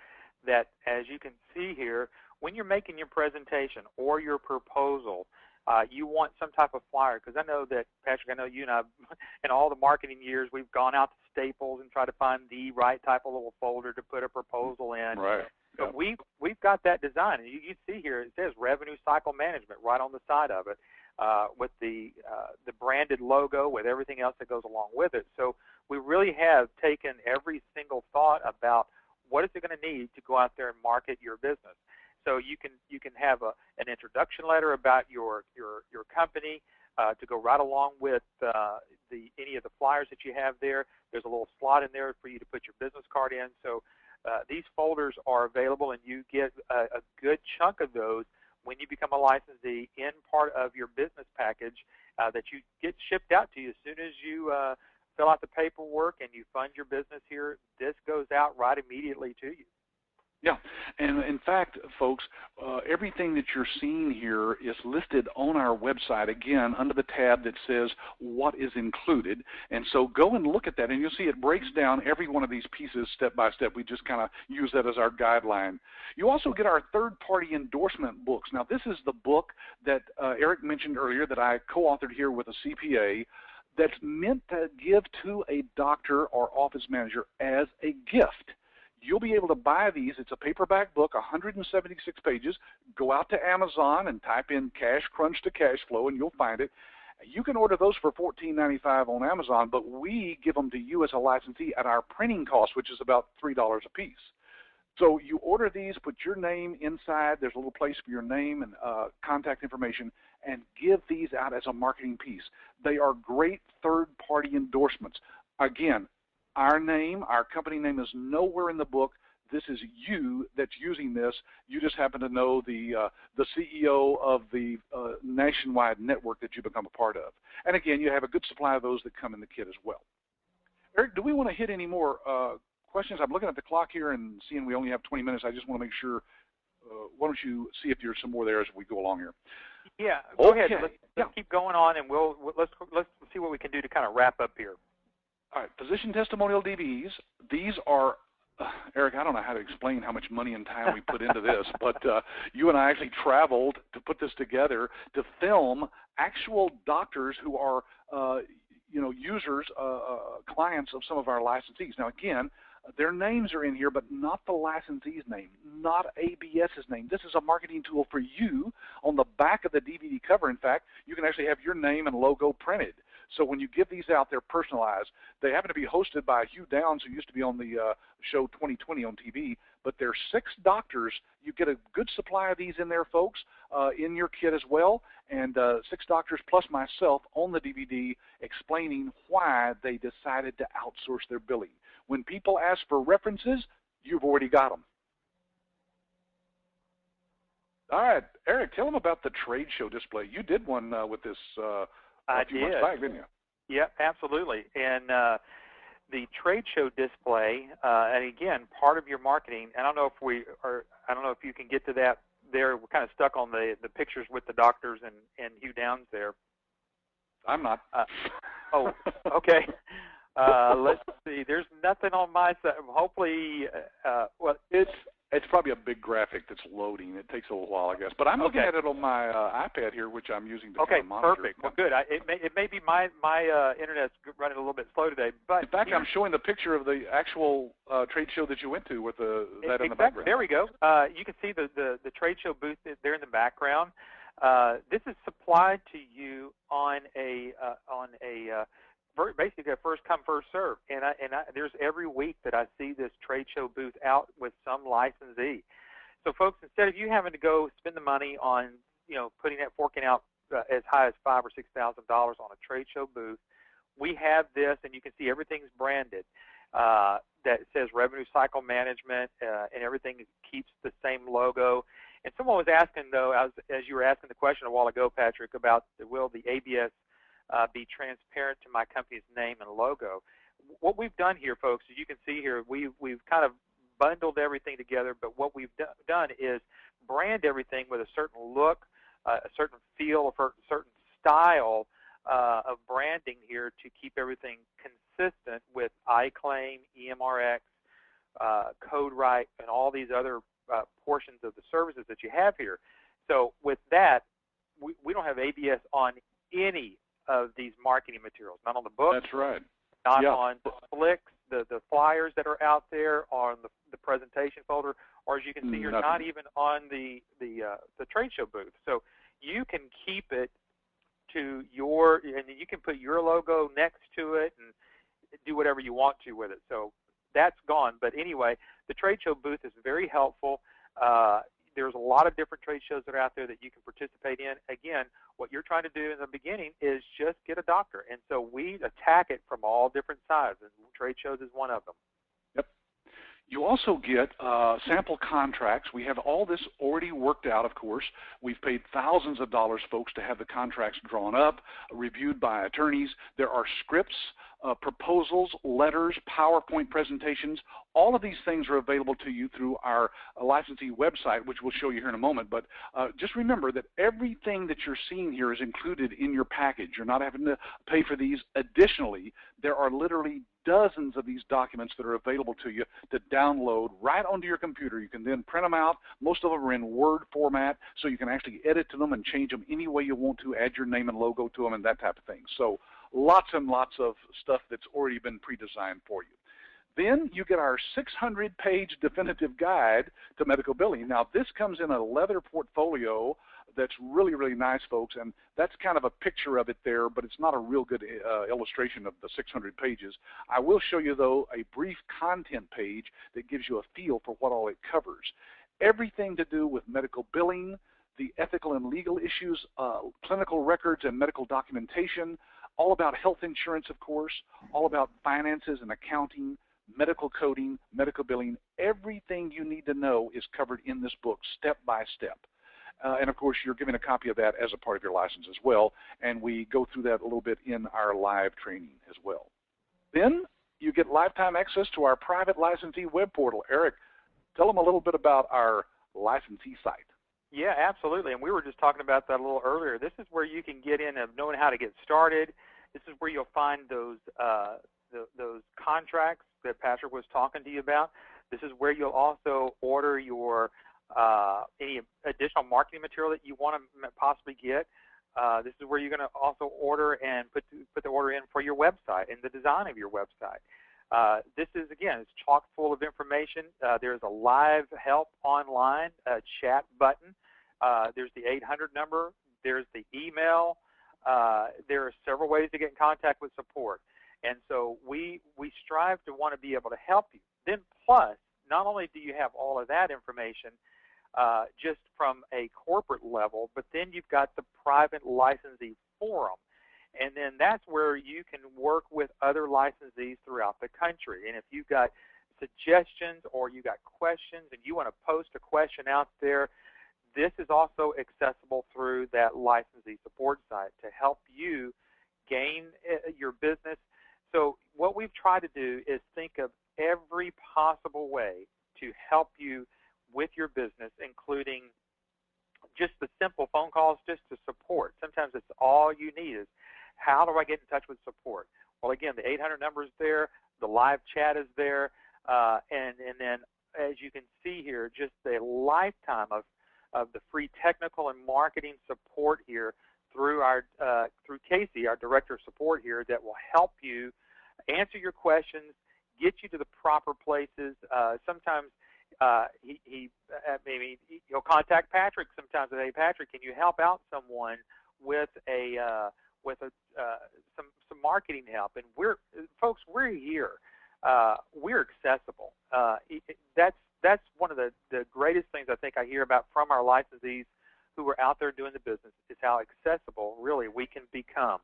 Speaker 1: That, as you can see here, when you're making your presentation or your proposal, you want some type of flyer, because I know that, Patrick, I know you and I, in all the marketing years, we've gone out to Staples and tried to find the right type of little folder to put a proposal in.
Speaker 2: Right.
Speaker 1: But we've got that design, and you see here it says revenue cycle management right on the side of it, with the branded logo, with everything else that goes along with it. So we really have taken every single thought about what is it going to need to go out there and market your business. So you can have an introduction letter about your company to go right along with any of the flyers that you have there. There's a little slot in there for you to put your business card in. So these folders are available, and you get a good chunk of those when you become a licensee in part of your business package that you get shipped out to you as soon as you fill out the paperwork and you fund your business here. This goes out right immediately to you.
Speaker 2: Yeah, and in fact, folks, everything that you're seeing here is listed on our website, again, under the tab that says what is included. And so go and look at that, and you'll see it breaks down every one of these pieces step by step. We just kind of use that as our guideline. You also get our third-party endorsement books. Now, this is the book that Eric mentioned earlier that I co-authored here with a CPA that's meant to give to a doctor or office manager as a gift. You'll be able to buy these. It's a paperback book, 176 pages. Go out to Amazon and type in Cash Crunch to Cash Flow, and you'll find it. You can order those for $14.95 on Amazon, but we give them to you as a licensee at our printing cost, which is about $3 a piece. So you order these, put your name inside. There's a little place for your name and contact information, and give these out as a marketing piece. They are great third-party endorsements. Again, our name, our company name is nowhere in the book. This is you that's using this. You just happen to know the CEO of the nationwide network that you become a part of. And again, you have a good supply of those that come in the kit as well. Eric, do we want to hit any more questions? I'm looking at the clock here and seeing we only have 20 minutes. I just want to make sure. Why don't you see if there's some more there as we go along here?
Speaker 1: Yeah, go ahead. Let's keep going on, and let's see what we can do to kind of wrap up here.
Speaker 2: All right, physician testimonial DVDs. These are, Eric, I don't know how to explain how much money and time we put into this, but you and I actually traveled to put this together to film actual doctors who are, users, clients of some of our licensees. Now, again, their names are in here, but not the licensee's name, not ABS's name. This is a marketing tool for you. On the back of the DVD cover, in fact, you can actually have your name and logo printed. So when you give these out, they're personalized. They happen to be hosted by Hugh Downs, who used to be on the show 2020 on TV. But they're 6 doctors. You get a good supply of these in there, folks, in your kit as well. And 6 doctors plus myself on the DVD explaining why they decided to outsource their billing. When people ask for references, you've already got them. All right, Eric, tell them about the trade show display. You did one with this a few months back, didn't you?
Speaker 1: Yeah, absolutely. And the trade show display, and again, part of your marketing. I don't know if you can get to that. There, we're kind of stuck on the pictures with the doctors and Hugh Downs there.
Speaker 2: I'm not.
Speaker 1: Oh, okay. Let's see. There's nothing on my side. Hopefully, well,
Speaker 2: it's probably a big graphic that's loading. It takes a little while, I guess. But I'm looking at it on my iPad here, which I'm using to kind of monitor.
Speaker 1: Okay, perfect. Well, good. It may be my internet's running a little bit slow today. But
Speaker 2: in fact, I'm showing the picture of the actual trade show that you went to with that in the background.
Speaker 1: There we go. You can see the trade show booth there in the background. This is supplied to you on basically a first come first serve, and there's every week that I see this trade show booth out with some licensee. So folks, instead of you having to go spend the money on forking out as high as $5,000 or $6,000 on a trade show booth, we have this, and you can see everything's branded. That says revenue cycle management, and everything keeps the same logo. And someone was asking, though, as you were asking the question a while ago, Patrick, about will the ABS be transparent to my company's name and logo. What we've done here, folks, as you can see here, we've kind of bundled everything together, but what we've done is brand everything with a certain look, a certain feel, a certain style of branding here to keep everything consistent with iClaim, EMRx, CodeWrite, and all these other portions of the services that you have here. So with that, we don't have ABS on any of these marketing materials, not on the book.
Speaker 2: That's right.
Speaker 1: Not on the flicks, the flyers that are out there, on the presentation folder, or as you can see here, not even on the trade show booth. So you can keep it to and you can put your logo next to it and do whatever you want to with it. So that's gone. But anyway, the trade show booth is very helpful. There's a lot of different trade shows that are out there that you can participate in. Again, what you're trying to do in the beginning is just get a doctor. And so we attack it from all different sides, and trade shows is one of them.
Speaker 2: Yep. You also get sample contracts. We have all this already worked out, of course. We've paid thousands of dollars, folks, to have the contracts drawn up, reviewed by attorneys. There are scripts, proposals, letters, PowerPoint presentations. All of these things are available to you through our licensee website, which we'll show you here in a moment. But just remember that everything that you're seeing here is included in your package. You're not having to pay for these additionally. There are literally dozens of these documents that are available to you to download right onto your computer. You can then print them out. Most of them are in Word format, so you can actually edit to them and change them any way you want to, add your name and logo to them and that type of thing. So lots and lots of stuff that's already been pre-designed for you. Then you get our 600-page definitive guide to medical billing. Now, this comes in a leather portfolio that's really, really nice, folks, and that's kind of a picture of it there, but it's not a real good illustration of the 600 pages. I will show you, though, a brief content page that gives you a feel for what all it covers. Everything to do with medical billing, the ethical and legal issues, clinical records and medical documentation, all about health insurance, of course, all about finances and accounting, medical coding, medical billing. Everything you need to know is covered in this book, step by step. And, of course, you're given a copy of that as a part of your license as well, and we go through that a little bit in our live training as well. Then you get lifetime access to our private licensee web portal. Eric, tell them a little bit about our licensee site.
Speaker 1: Yeah, absolutely, and we were just talking about that a little earlier. This is where you can get in of knowing how to get started. This is where you'll find those contracts that Patrick was talking to you about. This is where you'll also order your any additional marketing material that you want to possibly get. This is where you're going to also order and put the order in for your website and the design of your website. This is, again, it's chock full of information. There's a live help online chat button. There's the 800 number. There's the email. There are several ways to get in contact with support. And so we strive to want to be able to help you. Then plus, not only do you have all of that information just from a corporate level, but then you've got the private licensee forum. And then that's where you can work with other licensees throughout the country. And if you've got suggestions or you've got questions and you want to post a question out there, this is also accessible through that licensee support site to help you gain your business. So what we've tried to do is think of every possible way to help you with your business, including just the simple phone calls just to support. Sometimes it's all you need is, how do I get in touch with support? Well, again, the 800 number is there, the live chat is there, and then as you can see here, just a lifetime of the free technical and marketing support here through through Casey, our director of support here, that will help you answer your questions, get you to the proper places. Sometimes he'll contact Patrick sometimes and say, hey, Patrick, can you help out someone with some marketing help? And folks, we're here. We're accessible. That's one of the greatest things I think I hear about from our licensees who are out there doing the business, is how accessible really we can become.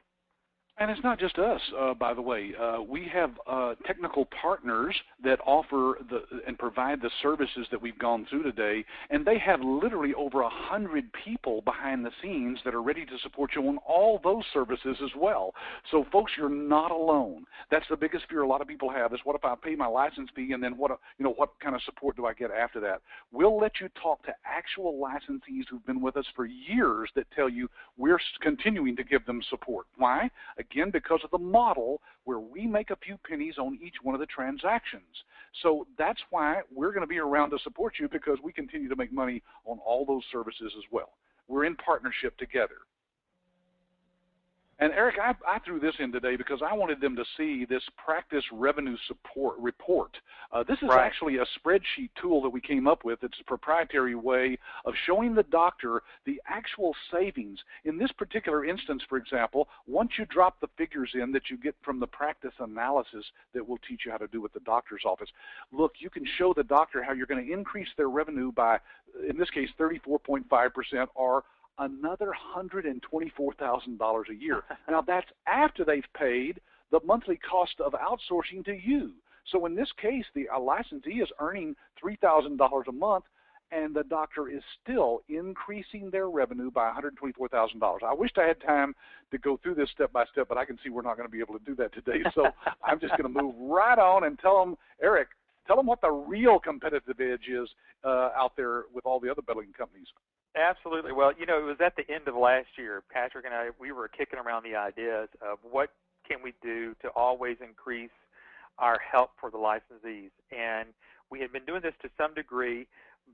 Speaker 2: And it's not just us, by the way. We have technical partners that offer and provide the services that we've gone through today, and they have literally over 100 people behind the scenes that are ready to support you on all those services as well. So, folks, you're not alone. That's the biggest fear a lot of people have is, what if I pay my license fee, and then what kind of support do I get after that? We'll let you talk to actual licensees who've been with us for years that tell you we're continuing to give them support. Why? Again, because of the model where we make a few pennies on each one of the transactions. So that's why we're going to be around to support you, because we continue to make money on all those services as well. We're in partnership together. And Eric, I threw this in today because I wanted them to see this practice revenue support report. This is actually a spreadsheet tool that we came up with. It's a proprietary way of showing the doctor the actual savings. In this particular instance, for example, once you drop the figures in that you get from the practice analysis that we'll teach you how to do with the doctor's office, look, you can show the doctor how you're going to increase their revenue by, in this case, 34.5%, or another $124,000 a year. Now, that's after they've paid the monthly cost of outsourcing to you. So in this case, the licensee is earning $3,000 a month, and the doctor is still increasing their revenue by $124,000. I wished I had time to go through this step by step, but I can see we're not going to be able to do that today. So I'm just going to move right on and tell them, Eric, tell them what the real competitive edge is out there with all the other billing companies.
Speaker 1: Absolutely. Well, it was at the end of last year, Patrick and I, we were kicking around the ideas of what can we do to always increase our help for the licensees. And we had been doing this to some degree,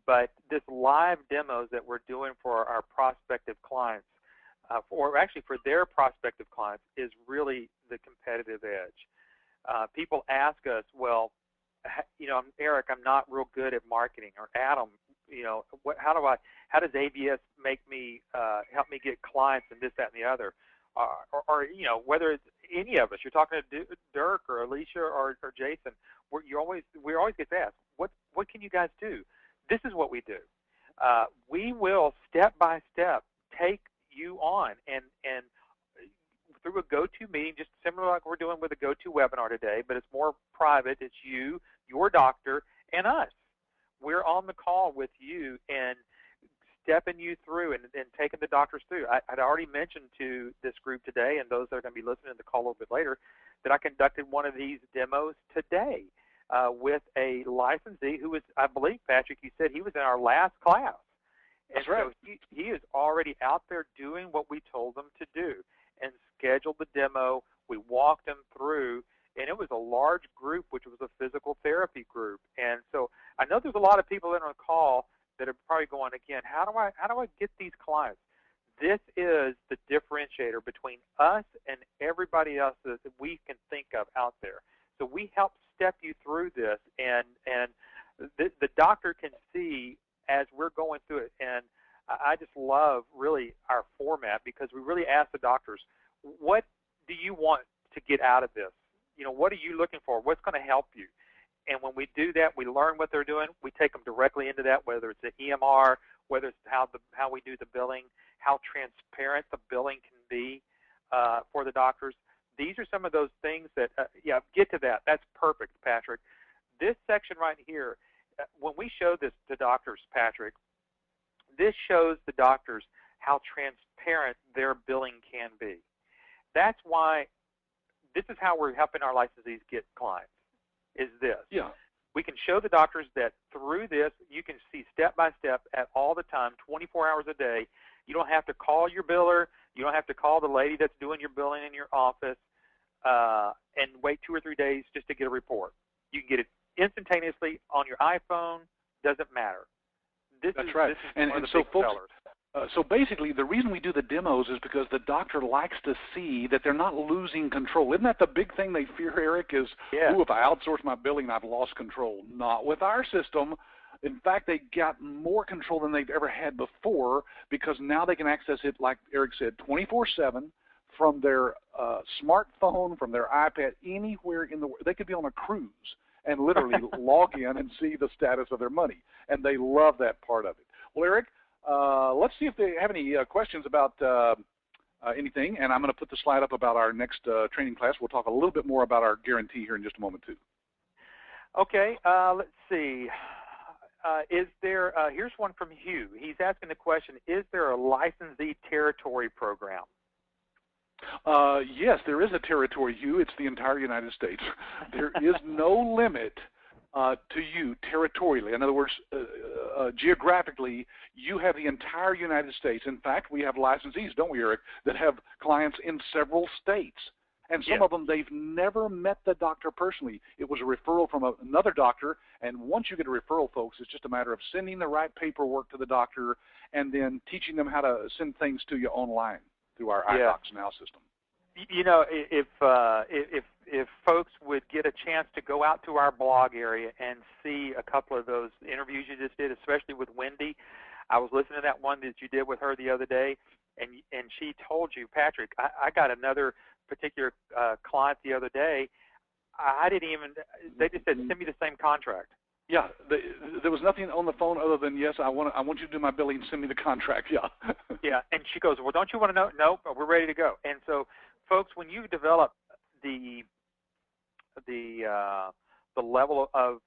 Speaker 1: but this live demos that we're doing for our prospective clients, or actually for their prospective clients, is really the competitive edge. People ask us, well, Eric, I'm not real good at marketing, or Adam, how does ABS make me help me get clients and this, that, and the other, or whether it's any of us. You're talking to Dirk or Alicia or Jason. We always get asked, what can you guys do? This is what we do. We will step by step take you on and through a go-to meeting, just similar like we're doing with a go-to webinar today, but it's more private. It's you, your doctor, and us. We're on the call with you and stepping you through and taking the doctors through. I'd already mentioned to this group today, and those that are going to be listening to the call a little bit later, that I conducted one of these demos today with a licensee who was, I believe, Patrick, you said he was in our last class. And
Speaker 2: That's right.
Speaker 1: So he is already out there doing what we told them to do and scheduled the demo. We walked them through, and it was a large group, which was a physical therapy group. And so I know there's a lot of people in on the call that are probably going, again, how do I get these clients? This is the differentiator between us and everybody else that we can think of out there. So we help step you through this, and the doctor can see as we're going through it. And I just love really our format, because we really ask the doctors, what do you want to get out of this? You know, what are you looking for? What's going to help you? And when we do that, we learn what they're doing. We take them directly into that, whether it's the EMR, whether it's how we do the billing, how transparent the billing can be for the doctors. These are some of those things that, get to that. That's perfect, Patrick. This section right here, when we show this to doctors, Patrick, this shows the doctors how transparent their billing can be. That's why this is how we're helping our licensees get clients, is this.
Speaker 2: Yeah.
Speaker 1: We can show the doctors that through this, you can see step by step at all the time, 24 hours a day. You don't have to call your biller. You don't have to call the lady that's doing your billing in your office and wait 2 or 3 days just to get a report. You can get it instantaneously on your iPhone. Doesn't matter. That's
Speaker 2: right.
Speaker 1: This is
Speaker 2: and
Speaker 1: one of the
Speaker 2: so
Speaker 1: big
Speaker 2: folks,
Speaker 1: sellers.
Speaker 2: So basically, the reason we do the demos is because the doctor likes to see that they're not losing control. Isn't that the big thing they fear, Eric, is, ooh, if I outsource my billing, I've lost control. Not with our system. In fact, they got more control than they've ever had before, because now they can access it, like Eric said, 24/7 from their smartphone, from their iPad, anywhere in the world. They could be on a cruise and literally log in and see the status of their money, and they love that part of it. Well, Eric, let's see if they have any questions about anything, and I'm going to put the slide up about our next training class. We'll talk a little bit more about our guarantee here in just a moment, too.
Speaker 1: Okay, let's see. Is there, here's one from Hugh. He's asking the question, is there a licensee territory program?
Speaker 2: Yes, there is a territory, Hugh. It's the entire United States. There is no limit to you territorially. In other words, geographically, you have the entire United States. In fact, we have licensees, don't we, Eric, that have clients in several states. And some of them, they've never met the doctor personally. It was a referral from another doctor, and once you get a referral, folks, it's just a matter of sending the right paperwork to the doctor and then teaching them how to send things to you online through our iDocs Now system.
Speaker 1: You know, if folks would get a chance to go out to our blog area and see a couple of those interviews you just did, especially with Wendy. I was listening to that one that you did with her the other day, and she told you, Patrick, I got another particular client the other day. I didn't even, they just said, send me the same contract.
Speaker 2: Yeah, there was nothing on the phone other than, yes, I want you to do my billing, send me the contract,
Speaker 1: Yeah, and she goes, well, don't you want to know? Nope, we're ready to go. And so, folks, when you develop the level of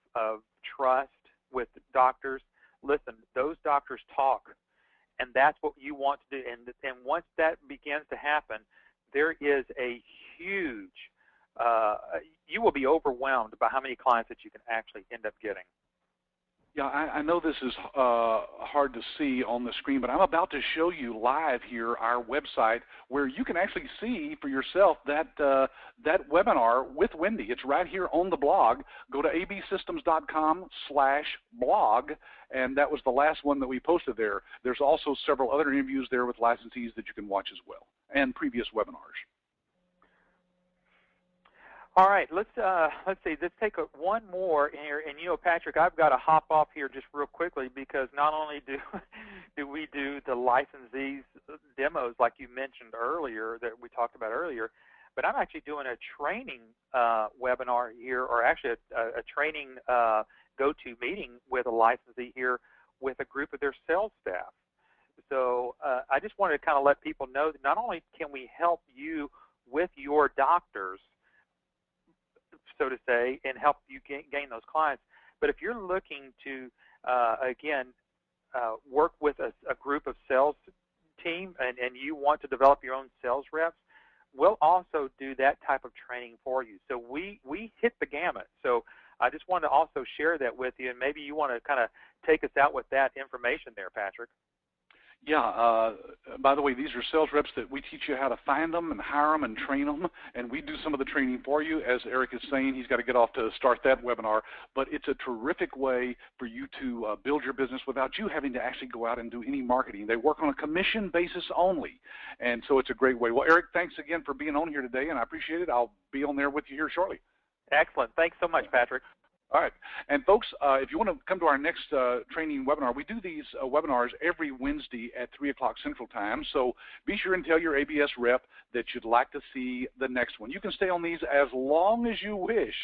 Speaker 1: trust with doctors, listen, those doctors talk, and that's what you want to do. And once that begins to happen, there is a huge, you will be overwhelmed by how many clients that you can actually end up getting.
Speaker 2: Yeah, I know this is hard to see on the screen, but I'm about to show you live here our website where you can actually see for yourself that that webinar with Wendy. It's right here on the blog. Go to absystems.com/blog, and that was the last one that we posted there. There's also several other interviews there with licensees that you can watch as well, and previous webinars.
Speaker 1: All right, let's see. Let's take one more here. And you know, Patrick, I've got to hop off here just real quickly because not only do we do the licensees demos like you mentioned earlier that we talked about earlier, but I'm actually doing a training webinar here, or actually a training go-to meeting with a licensee here with a group of their sales staff. So I just wanted to kind of let people know that not only can we help you with your doctors, so to say, and help you gain those clients. But if you're looking to, again, work with a group of sales team and you want to develop your own sales reps, we'll also do that type of training for you. So we hit the gamut. So I just wanted to also share that with you, and maybe you want to kind of take us out with that information there, Patrick.
Speaker 2: Yeah, by the way, these are sales reps that we teach you how to find them and hire them and train them, and we do some of the training for you. As Eric is saying, he's got to get off to start that webinar, but it's a terrific way for you to build your business without you having to actually go out and do any marketing. They work on a commission basis only, and so it's a great way. Well, Eric, thanks again for being on here today, and I appreciate it. I'll be on there with you here shortly.
Speaker 1: Excellent. Thanks so much, Patrick.
Speaker 2: All right. And folks, if you want to come to our next training webinar, we do these webinars every Wednesday at 3 o'clock Central Time. So be sure and tell your ABS rep that you'd like to see the next one. You can stay on these as long as you wish.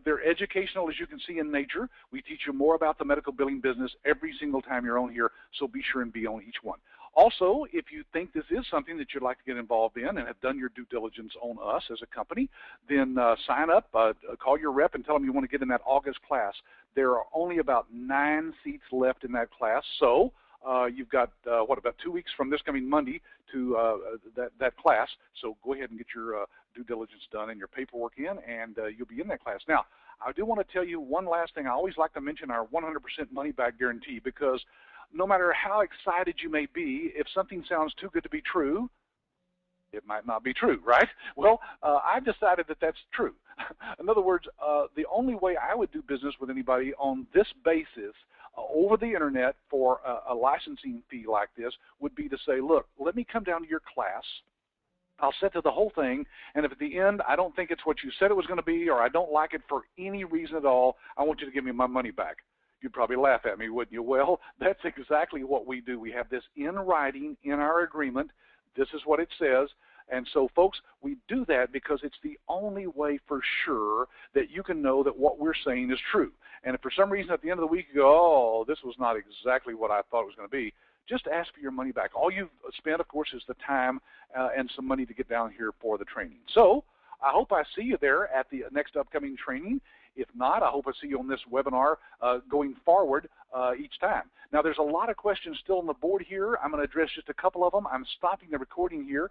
Speaker 2: They're educational, as you can see in nature. We teach you more about the medical billing business every single time you're on here, so be sure and be on each one. Also, if you think this is something that you'd like to get involved in and have done your due diligence on us as a company, then sign up, call your rep and tell them you want to get in that August class. There are only about 9 seats left in that class, so you've got, about 2 weeks from this coming Monday to that class, so go ahead and get your due diligence done and your paperwork in, and you'll be in that class. Now, I do want to tell you one last thing. I always like to mention our 100% money-back guarantee, because no matter how excited you may be, if something sounds too good to be true, it might not be true, right? Well, I've decided that that's true. In other words, the only way I would do business with anybody on this basis over the internet for a licensing fee like this would be to say, look, let me come down to your class. I'll sit to the whole thing, and if at the end I don't think it's what you said it was going to be, or I don't like it for any reason at all, I want you to give me my money back. You'd probably laugh at me, wouldn't you? Well, that's exactly what we do. We have this in writing in our agreement. This is what it says. And so, folks, we do that because it's the only way for sure that you can know that what we're saying is true. And if for some reason at the end of the week you go, oh, this was not exactly what I thought it was going to be, just ask for your money back. All you've spent, of course, is the time and some money to get down here for the training. So I hope I see you there at the next upcoming training. If not, I hope I see you on this webinar going forward each time. Now, there's a lot of questions still on the board here. I'm going to address just a couple of them. I'm stopping the recording here.